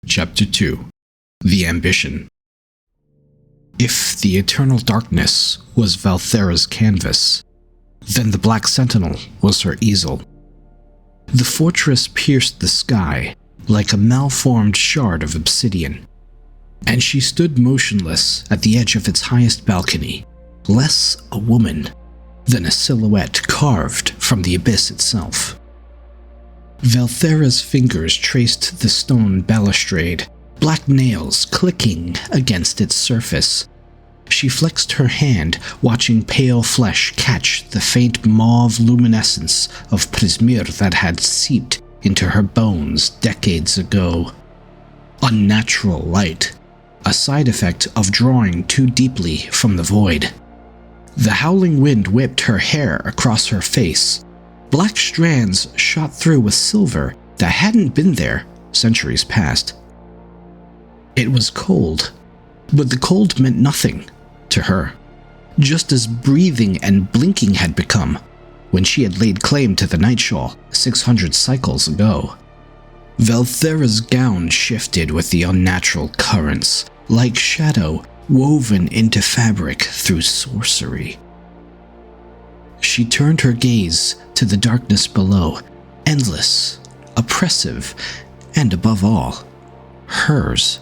Chapter 2. The Ambition. If the eternal darkness was Velthera's canvas, then the Black Sentinel was her easel. The fortress pierced the sky like a malformed shard of obsidian, and she stood motionless at the edge of its highest balcony, less a woman than a silhouette carved from the abyss itself. Velthera's fingers traced the stone balustrade, black nails clicking against its surface. She flexed her hand, watching pale flesh catch the faint mauve luminescence of prismir that had seeped into her bones decades ago. Unnatural light, a side effect of drawing too deeply from the void. The howling wind whipped her hair across her face. Black strands shot through with silver that hadn't been there centuries past. It was cold, but the cold meant nothing to her, just as breathing and blinking had become when she had laid claim to the Nightshawl 600 cycles ago. Velthera's gown shifted with the unnatural currents, like shadow woven into fabric through sorcery. She turned her gaze to the darkness below, endless, oppressive, and above all, hers.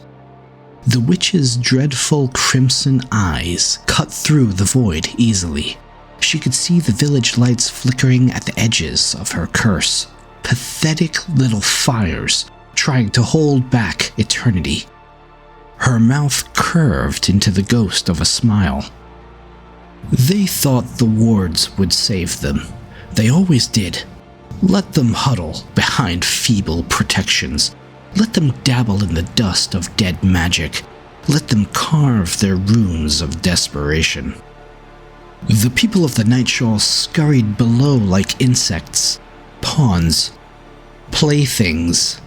The witch's dreadful crimson eyes cut through the void easily. She could see the village lights flickering at the edges of her curse, pathetic little fires trying to hold back eternity. Her mouth curved into the ghost of a smile. They thought the wards would save them. They always did. Let them huddle behind feeble protections. Let them dabble in the dust of dead magic. Let them carve their runes of desperation. The people of the Nightshawl scurried below like insects, pawns, playthings.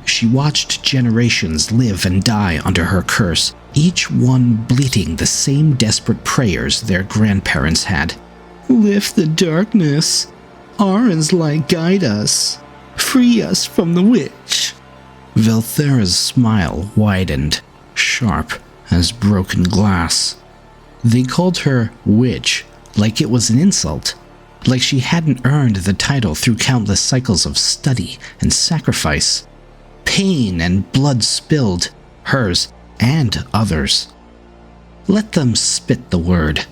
She watched generations live and die under her curse, each one bleating the same desperate prayers their grandparents had. Lift the darkness. Arin's light guide us. Free us from the witch. Velthera's smile widened, sharp as broken glass. They called her witch like it was an insult, like she hadn't earned the title through countless cycles of study and sacrifice. Pain and blood spilled, hers and others. Let them spit the word.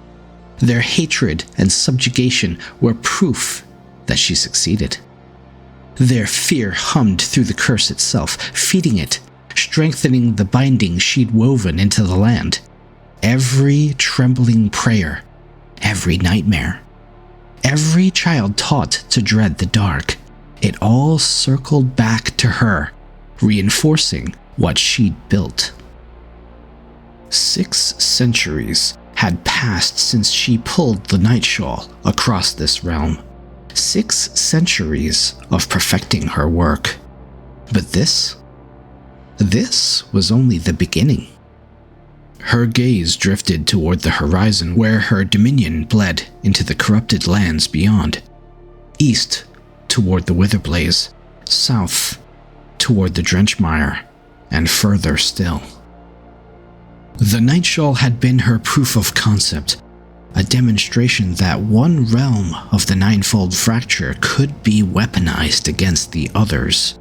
Their hatred and subjugation were proof that she succeeded. Their fear hummed through the curse itself, feeding it, strengthening the binding she'd woven into the land. Every trembling prayer, every nightmare, every child taught to dread the dark, it all circled back to her, reinforcing what she'd built. 6 centuries had passed since she pulled the Nightshawl across this realm. 6 centuries of perfecting her work. But this was only the beginning. Her gaze drifted toward the horizon where her dominion bled into the corrupted lands beyond. East toward the Witherblaze, south toward the Drenchmire, and further still. The Nightshawl had been her proof of concept, a demonstration that one realm of the ninefold fracture could be weaponized against the others.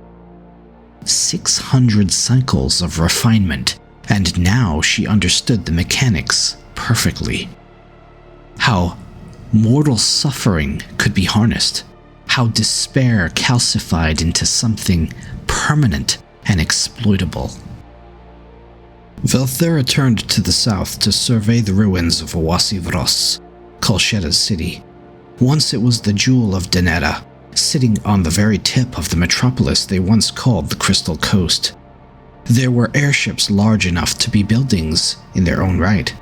600 cycles of refinement, and now she understood the mechanics perfectly. How mortal suffering could be harnessed, how despair calcified into something permanent and exploitable. Velthera turned to the south to survey the ruins of Owasivros, Kolsheda's city. Once it was the jewel of Danetta, sitting on the very tip of the metropolis they once called the Crystal Coast. There were airships large enough to be buildings in their own right,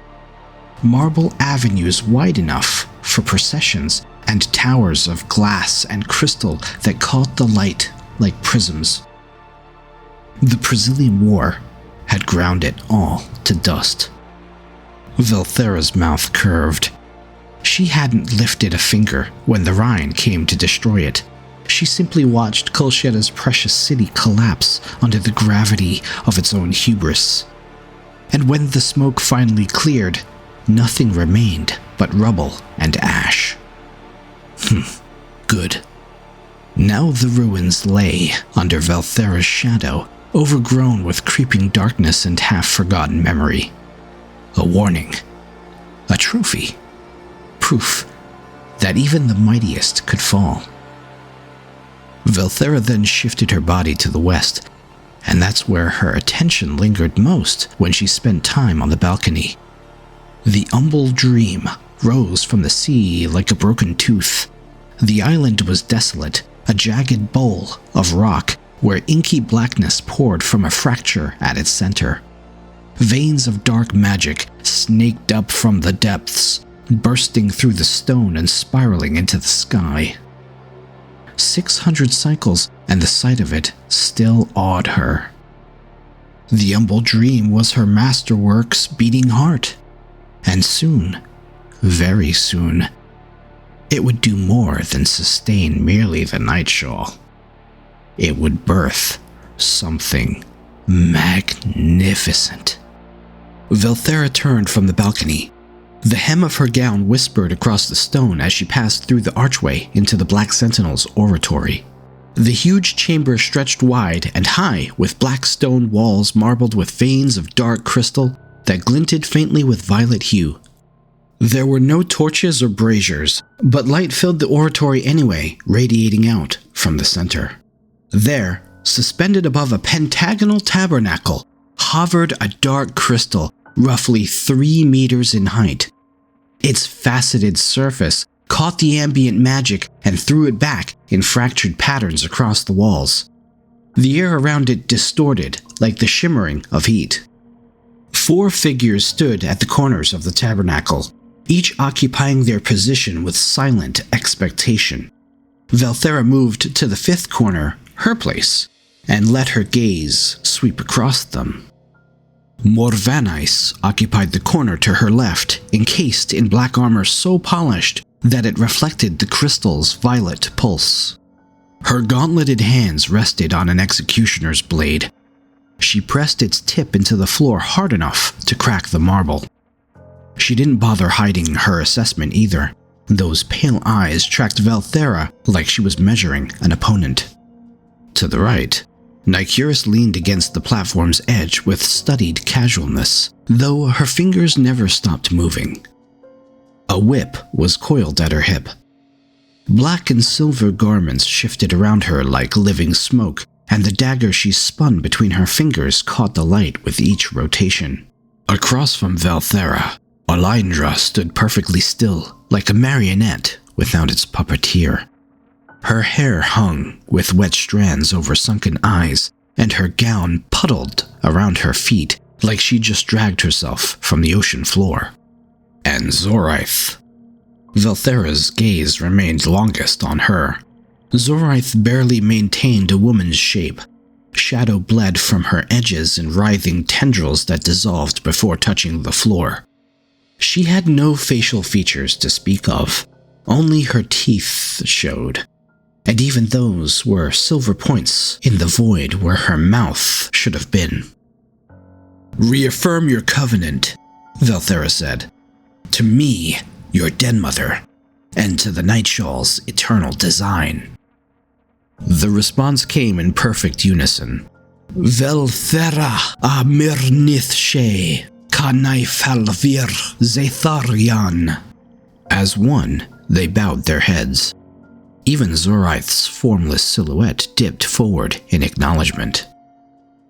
marble avenues wide enough for processions, and towers of glass and crystal that caught the light like prisms. The Brazilian War had ground it all to dust. Velthera's mouth curved. She hadn't lifted a finger when the Rhine came to destroy it. She simply watched Kolsheda's precious city collapse under the gravity of its own hubris. And when the smoke finally cleared, nothing remained but rubble and ash. Good. Now the ruins lay under Velthera's shadow, overgrown with creeping darkness and half-forgotten memory. A warning. A trophy. Proof that even the mightiest could fall. Velthera then shifted her body to the west, and that's where her attention lingered most when she spent time on the balcony. The Umbral Dream rose from the sea like a broken tooth. The island was desolate, a jagged bowl of rock where inky blackness poured from a fracture at its center. Veins of dark magic snaked up from the depths, bursting through the stone and spiraling into the sky. 600 cycles, and the sight of it still awed her. The Umbral Dream was her masterwork's beating heart, and soon, very soon, it would do more than sustain merely the Nightshawl. It would birth something magnificent. Velthera turned from the balcony. The hem of her gown whispered across the stone as she passed through the archway into the Black Sentinel's oratory. The huge chamber stretched wide and high, with black stone walls marbled with veins of dark crystal that glinted faintly with violet hue. There were no torches or braziers, but light filled the oratory anyway, radiating out from the center. There, suspended above a pentagonal tabernacle, hovered a dark crystal roughly 3 meters in height. Its faceted surface caught the ambient magic and threw it back in fractured patterns across the walls. The air around it distorted like the shimmering of heat. 4 figures stood at the corners of the tabernacle, each occupying their position with silent expectation. Velthera moved to the 5th corner, her place, and let her gaze sweep across them. Myr'ides occupied the corner to her left, encased in black armor so polished that it reflected the crystal's violet pulse. Her gauntleted hands rested on an executioner's blade. She pressed its tip into the floor hard enough to crack the marble. She didn't bother hiding her assessment either. Those pale eyes tracked Velthera like she was measuring an opponent. To the right, Nycurus leaned against the platform's edge with studied casualness, though her fingers never stopped moving. A whip was coiled at her hip. Black and silver garments shifted around her like living smoke, and the dagger she spun between her fingers caught the light with each rotation. Across from Velthera, Alindra stood perfectly still, like a marionette without its puppeteer. Her hair hung with wet strands over sunken eyes, and her gown puddled around her feet like she just dragged herself from the ocean floor. And Zoraith. Velthera's gaze remained longest on her. Zoraith barely maintained a woman's shape. Shadow bled from her edges in writhing tendrils that dissolved before touching the floor. She had no facial features to speak of, only her teeth showed. And even those were silver points in the void where her mouth should have been. "Reaffirm your covenant," Velthera said. "To me, your denmother, and to the Nightshawl's eternal design." The response came in perfect unison. "Velthera a Myr'ides kanai falvir Zetharian." As one, they bowed their heads. Even Zoraith's formless silhouette dipped forward in acknowledgement.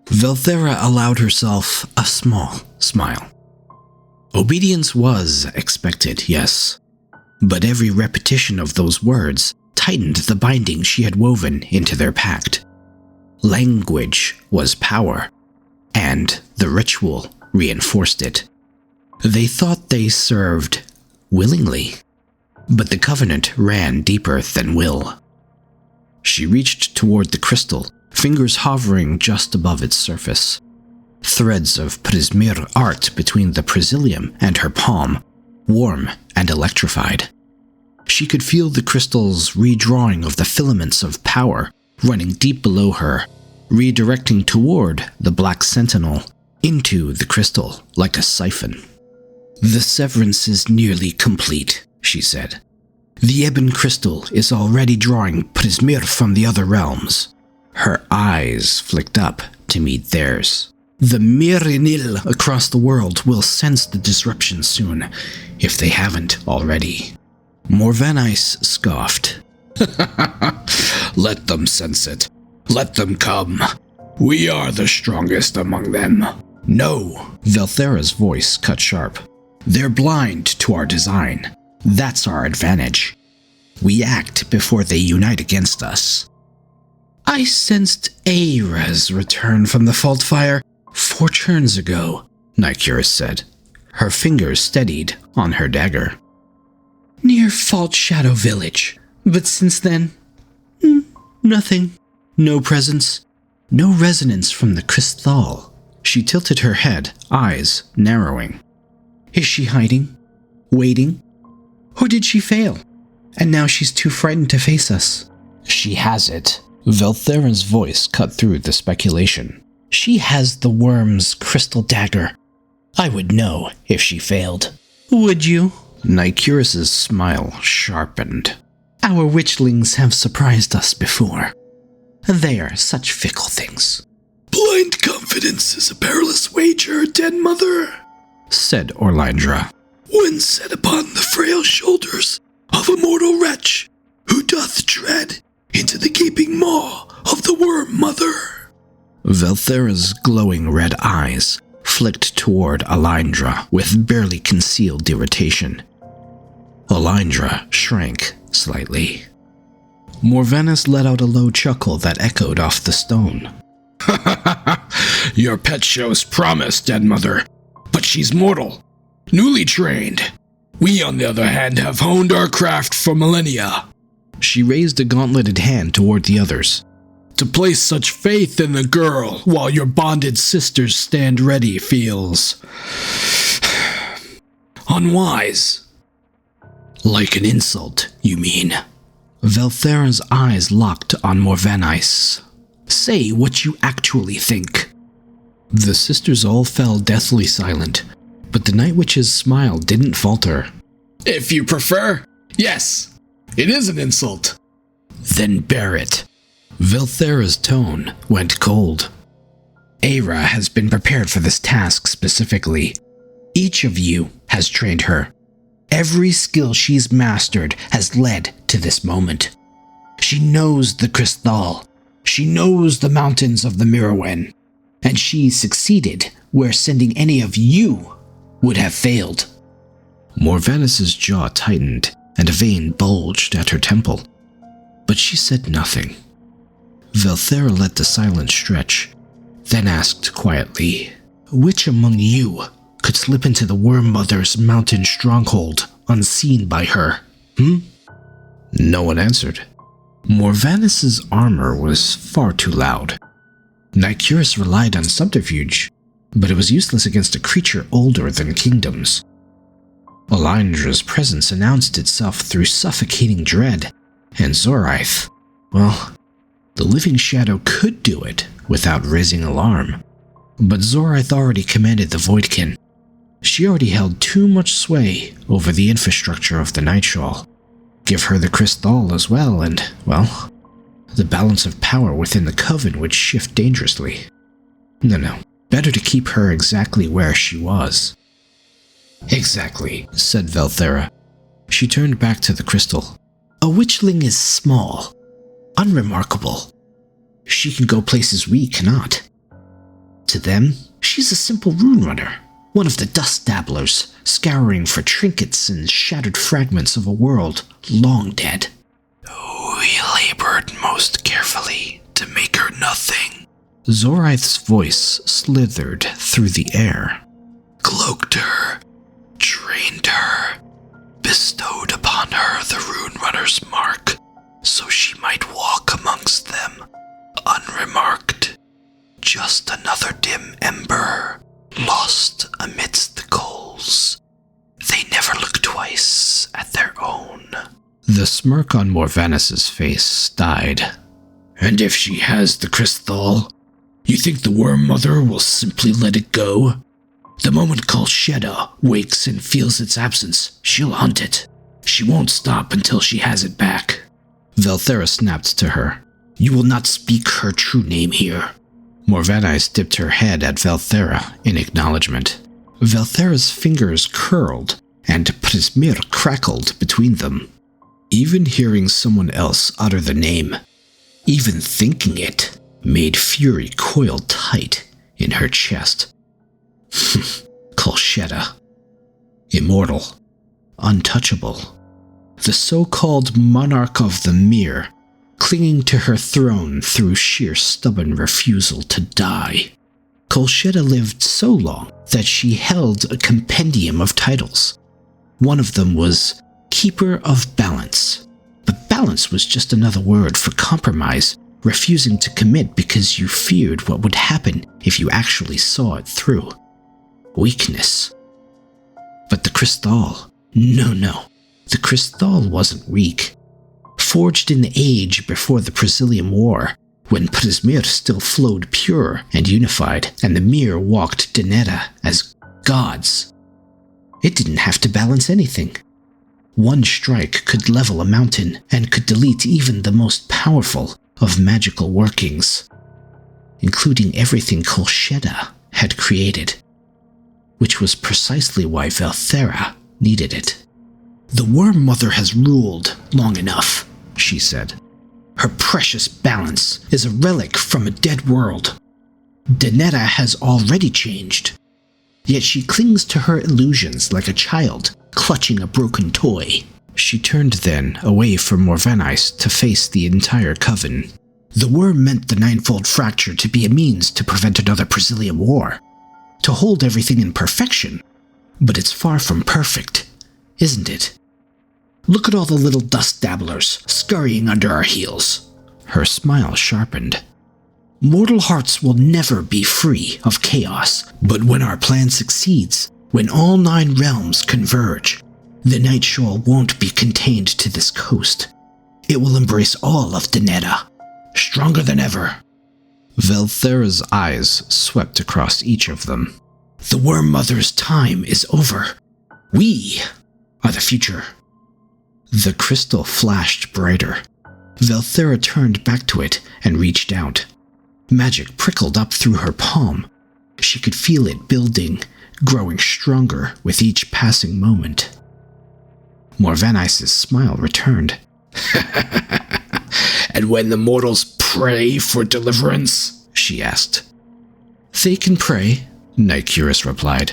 Velthera allowed herself a small smile. Obedience was expected, yes, but every repetition of those words tightened the binding she had woven into their pact. Language was power, and the ritual reinforced it. They thought they served willingly, but the covenant ran deeper than will. She reached toward the crystal, fingers hovering just above its surface. Threads of prismir art between the prosilium and her palm, warm and electrified. She could feel the crystal's redrawing of the filaments of power running deep below her, redirecting toward the Black Sentinel into the crystal like a siphon. "The severance is nearly complete," she said. "The ebon crystal is already drawing Prismir from the other realms." Her eyes flicked up to meet theirs. "The Myr'ides across the world will sense the disruption soon, if they haven't already." Myr'ides scoffed. "Let them sense it. Let them come. We are the strongest among them." "No," Velthera's voice cut sharp. "They're blind to our design. That's our advantage. We act before they unite against us." "I sensed Aira's return from the fault fire 4 turns ago," Nightshawl said. Her fingers steadied on her dagger. "Near Fault Shadow Village. But since then, nothing. No presence. No resonance from the crystal." She tilted her head, eyes narrowing. "Is she hiding? Waiting? Or did she fail? And now she's too frightened to face us?" "She has it." Velthera's voice cut through the speculation. "She has the worm's crystal dagger. I would know if she failed." "Would you?" Nightshawl smile sharpened. "Our witchlings have surprised us before. They are such fickle things." "Blind confidence is a perilous wager, Den Mother," said Orlindra. "when set upon the frail shoulders of a mortal wretch who doth tread into the gaping maw of the Worm Mother." Velthera's glowing red eyes flicked toward Orlindra with barely concealed irritation. Orlindra shrank slightly. Myr'ides let out a low chuckle that echoed off the stone. "Your pet shows promise, Den Mother, but she's mortal, newly trained. We, on the other hand, have honed our craft for millennia." She raised a gauntleted hand toward the others. "To place such faith in the girl while your bonded sisters stand ready feels unwise." "Like an insult, you mean?" Velthera's eyes locked on Myr'ides. "Say what you actually think." The sisters all fell deathly silent, but the Night Witch's smile didn't falter. "If you prefer, yes, it is an insult." "Then bear it." Velthera's tone went cold. "Aira has been prepared for this task specifically. Each of you has trained her. Every skill she's mastered has led to this moment. She knows the crystal. She knows the mountains of the Myr'ides. And she succeeded where sending any of you would have failed." Myr'ides' jaw tightened and a vein bulged at her temple. But she said nothing. Velthera let the silence stretch, then asked quietly, "Which among you could slip into the Worm Mother's mountain stronghold unseen by her, No one answered. Myr'ides' armor was far too loud. Nightshawl relied on subterfuge, but it was useless against a creature older than kingdoms. Olindra's presence announced itself through suffocating dread, and Zoraith, well, the living shadow could do it without raising alarm. But Zoraith already commanded the Voidkin. She already held too much sway over the infrastructure of the Nightshawl. Give her the crystal as well, and, well, the balance of power within the coven would shift dangerously. No, better to keep her exactly where she was. "Exactly," said Velthera. She turned back to the crystal. "A witchling is small, unremarkable. She can go places we cannot. To them, she's a simple rune runner, one of the dust dabblers, scouring for trinkets and shattered fragments of a world long dead. We labored most carefully to make her nothing." Zoraith's voice slithered through the air. "Cloaked her, trained her, bestowed upon her the rune runner's mark, so she might walk amongst them, unremarked. Just another dim ember, lost amidst the coals. They never look twice at their own." The smirk on Myr'ides' face died. And if she has the crystal, you think the Worm Mother will simply let it go? The moment Kolsheda wakes and feels its absence, she'll hunt it. She won't stop until she has it back. Velthera snapped to her. You will not speak her true name here. Myr'ides dipped her head at Velthera in acknowledgement. Velthera's fingers curled, and Prismir crackled between them. Even hearing someone else utter the name, even thinking it, made fury coil tight in her chest. Kolsheda. Immortal. Untouchable. The so-called monarch of the Myr, clinging to her throne through sheer stubborn refusal to die. Kolsheda lived so long that she held a compendium of titles. One of them was Keeper of Balance. But balance was just another word for compromise, refusing to commit because you feared what would happen if you actually saw it through. Weakness. But the crystal. No. The crystal wasn't weak. Forged in the age before the Brazilian War, when Prismir still flowed pure and unified, and the Myr walked Deneta as gods. It didn't have to balance anything. One strike could level a mountain and could delete even the most powerful of magical workings, including everything Kolsheda had created, which was precisely why Velthera needed it. The Worm Mother has ruled long enough, she said. Her precious balance is a relic from a dead world. Deneta has already changed, yet she clings to her illusions like a child clutching a broken toy. She turned then away from Myr'ides to face the entire coven. The worm meant the ninefold fracture to be a means to prevent another Brazilian war, to hold everything in perfection. But it's far from perfect, isn't it? Look at all the little dust dabblers scurrying under our heels. Her smile sharpened. Mortal hearts will never be free of chaos, but when our plan succeeds, when all 9 realms converge, the Nightshawl won't be contained to this coast. It will embrace all of Deneta, stronger than ever. Velthera's eyes swept across each of them. The Worm Mother's time is over. We are the future. The crystal flashed brighter. Velthera turned back to it and reached out. Magic prickled up through her palm. She could feel it building, growing stronger with each passing moment. Myr'ides' smile returned. And when the mortals pray for deliverance? She asked. They can pray, Nycurus replied.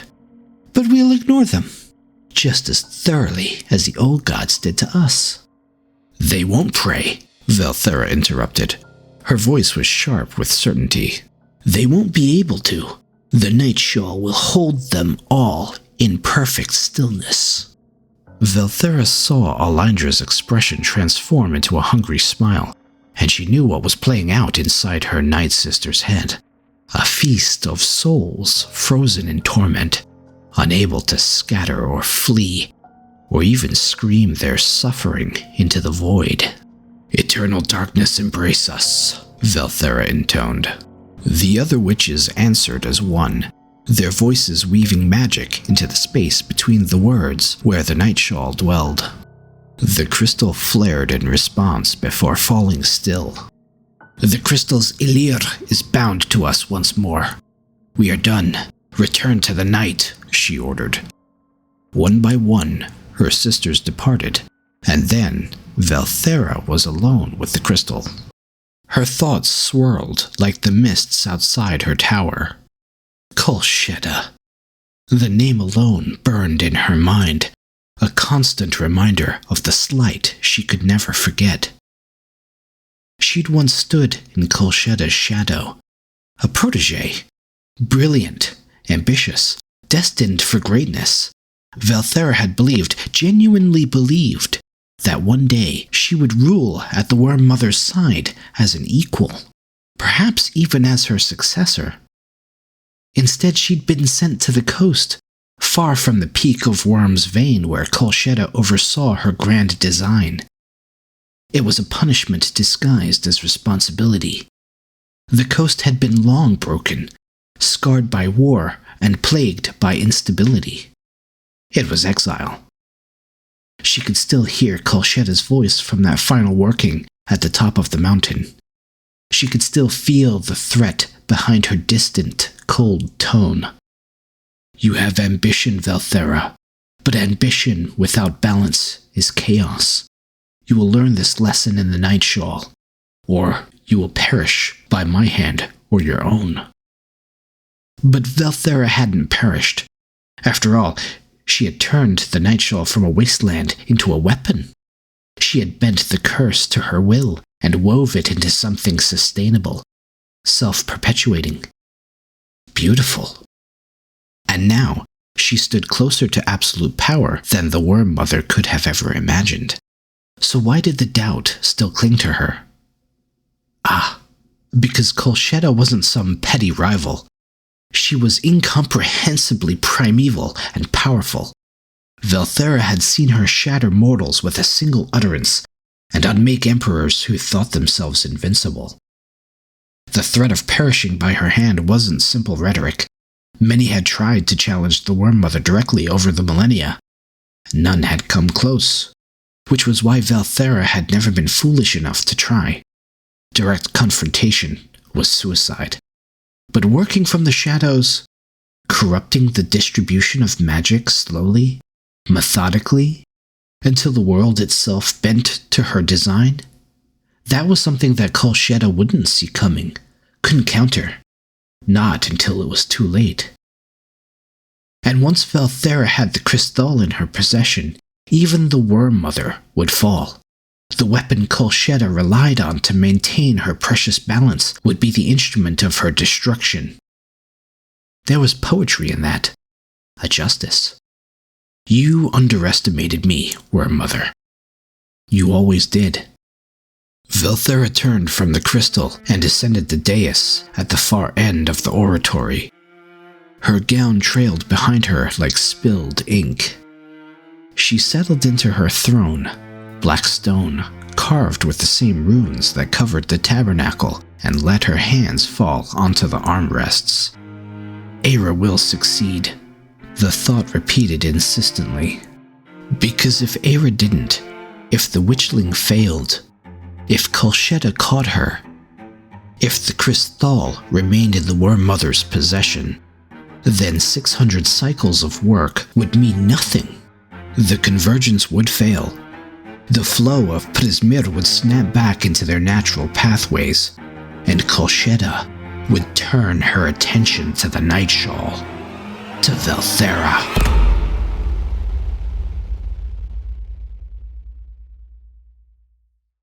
But we'll ignore them, just as thoroughly as the old gods did to us. They won't pray, Velthera interrupted. Her voice was sharp with certainty. They won't be able to. The Nightshawl will hold them all in perfect stillness. Velthera saw Alindra's expression transform into a hungry smile, and she knew what was playing out inside her night sister's head. A feast of souls frozen in torment, unable to scatter or flee, or even scream their suffering into the void. Eternal darkness embrace us, Velthera intoned. The other witches answered as one, their voices weaving magic into the space between the words where the Nightshawl dwelled. The crystal flared in response before falling still. The crystal's Ilir is bound to us once more. We are done. Return to the night, she ordered. One by one, her sisters departed, and then Velthera was alone with the crystal. Her thoughts swirled like the mists outside her tower. Kolsheda. The name alone burned in her mind, a constant reminder of the slight she could never forget. She'd once stood in Kolsheda's shadow, a protégé, brilliant, ambitious, destined for greatness. Velthera had believed, genuinely believed, that one day she would rule at the Worm Mother's side as an equal, perhaps even as her successor. Instead, she'd been sent to the coast, far from the peak of Worm's Vein where Kolsheda oversaw her grand design. It was a punishment disguised as responsibility. The coast had been long broken, scarred by war and plagued by instability. It was exile. She could still hear Kolsheda's voice from that final working at the top of the mountain. She could still feel the threat behind her distant, cold tone. You have ambition, Velthera, but ambition without balance is chaos. You will learn this lesson in the Nightshawl, or you will perish by my hand or your own. But Velthera hadn't perished. After all, she had turned the Nightshawl from a wasteland into a weapon. She had bent the curse to her will and wove it into something sustainable, self-perpetuating, beautiful. And now, she stood closer to absolute power than the Worm Mother could have ever imagined. So why did the doubt still cling to her? Because Kolsheda wasn't some petty rival. She was incomprehensibly primeval and powerful. Velthera had seen her shatter mortals with a single utterance, and unmake emperors who thought themselves invincible. The threat of perishing by her hand wasn't simple rhetoric. Many had tried to challenge the Worm Mother directly over the millennia. None had come close, which was why Velthera had never been foolish enough to try. Direct confrontation was suicide. But working from the shadows, corrupting the distribution of magic slowly, methodically, until the world itself bent to her design, that was something that Kolsheda wouldn't see coming, couldn't counter. Not until it was too late. And once Velthera had the crystal in her possession, even the Worm Mother would fall. The weapon Kolsheda relied on to maintain her precious balance would be the instrument of her destruction. There was poetry in that, a justice. You underestimated me, Worm Mother. You always did. Velthera turned from the crystal and ascended the dais at the far end of the oratory. Her gown trailed behind her like spilled ink. She settled into her throne, black stone, carved with the same runes that covered the tabernacle, and let her hands fall onto the armrests. Eira will succeed, the thought repeated insistently. Because if Eira didn't, if the witchling failed, if Kolsheda caught her, if the crystal remained in the Worm Mother's possession, then 600 cycles of work would mean nothing. The convergence would fail. The flow of Prismir would snap back into their natural pathways, and Kolsheda would turn her attention to the Nightshawl, to Velthera.